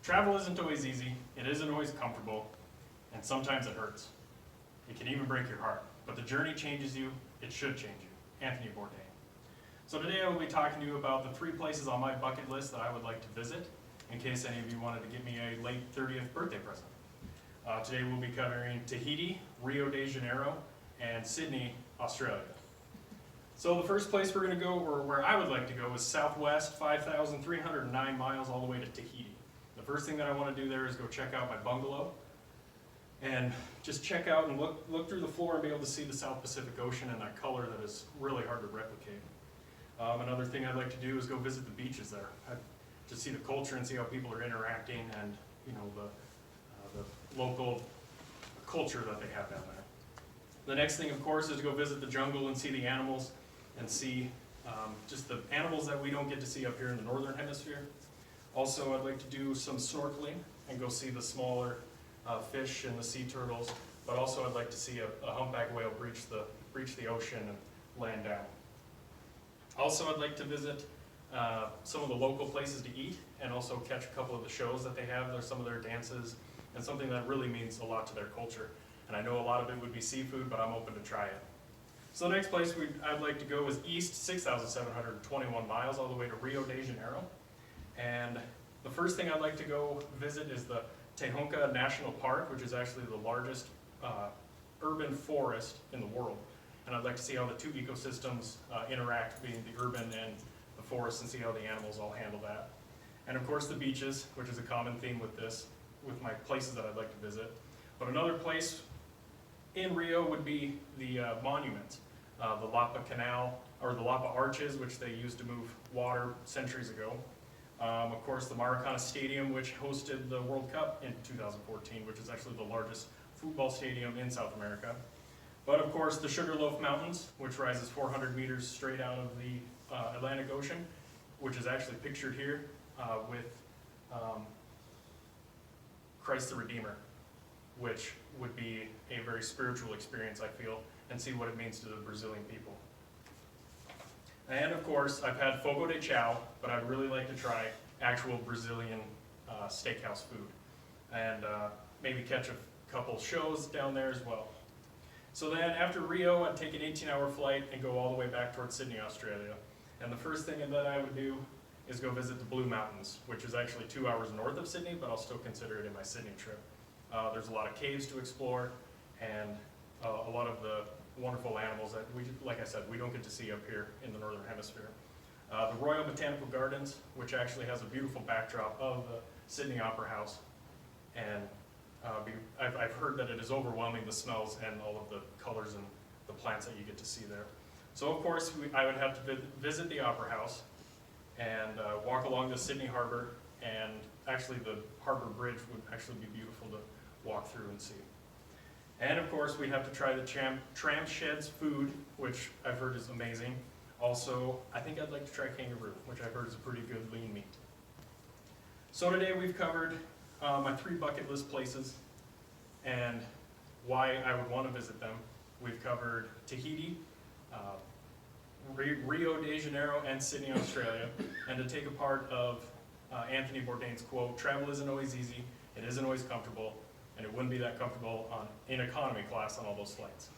Travel isn't always easy, it isn't always comfortable, and sometimes it hurts. It can even break your heart. But the journey changes you, it should change you. Anthony Bourdain. So today I will be talking to you about the 3 places on my bucket list that I would like to visit, in case any of you wanted to give me a late 30th birthday present. Today we'll be covering Tahiti, Rio de Janeiro, and Sydney, Australia. So the first place we're going to go, or where I would like to go, is southwest, 5,309 miles all the way to Tahiti. The first thing that I want to do there is go check out my bungalow and just check out and look through the floor and be able to see the South Pacific Ocean in that color that is really hard to replicate. Another thing I'd like to do is go visit the beaches there, just see the culture and see how people are interacting, and the local culture that they have down there. The next thing, of course, is to go visit the jungle and see the animals and see just the animals that we don't get to see up here in the northern hemisphere. Also, I'd like to do some snorkeling and go see the smaller fish and the sea turtles, but also I'd like to see a humpback whale breach the ocean and land down. Also, I'd like to visit some of the local places to eat and also catch a couple of the shows that they have. There's some of their dances and something that really means a lot to their culture. And I know a lot of it would be seafood, but I'm open to try it. So the next place I'd like to go is east, 6,721 miles all the way to Rio de Janeiro. And the first thing I'd like to go visit is the Te Honka National Park, which is actually the largest urban forest in the world. And I'd like to see how the 2 ecosystems interact, being the urban and the forest, and see how the animals all handle that. And of course the beaches, which is a common theme with my places that I'd like to visit. But another place in Rio would be the monument, the Lapa Canal, or the Lapa Arches, which they used to move water centuries ago. Of course, the Maracana Stadium, which hosted the World Cup in 2014, which is actually the largest football stadium in South America. But of course, the Sugarloaf Mountains, which rises 400 meters straight out of the Atlantic Ocean, which is actually pictured here with Christ the Redeemer, which would be a very spiritual experience, I feel, and see what it means to the Brazilian people. And of course, I've had Fogo de Chao, but I'd really like to try actual Brazilian steakhouse food, and maybe catch a couple shows down there as well. So then after Rio, I'd take an 18-hour flight and go all the way back towards Sydney, Australia. And the first thing that I would do is go visit the Blue Mountains, which is actually 2 hours north of Sydney, but I'll still consider it in my Sydney trip. There's a lot of caves to explore, and a lot of the wonderful animals that like I said, we don't get to see up here in the Northern Hemisphere. The Royal Botanical Gardens, which actually has a beautiful backdrop of the Sydney Opera House, and I've heard that it is overwhelming, the smells and all of the colors and the plants that you get to see there. So of course, I would have to visit the Opera House and walk along the Sydney Harbor, and actually the Harbor Bridge would actually be beautiful to walk through and see. And of course, we'd have to try the Tram Sheds food, which I've heard is amazing. Also, I think I'd like to try kangaroo, which I've heard is a pretty good lean meat. So today we've covered my 3 bucket list places and why I would want to visit them. We've covered Tahiti, Rio de Janeiro, and Sydney, Australia. And to take a part of Anthony Bourdain's quote, "Travel isn't always easy, it isn't always comfortable, and it wouldn't be that comfortable in economy class on all those flights."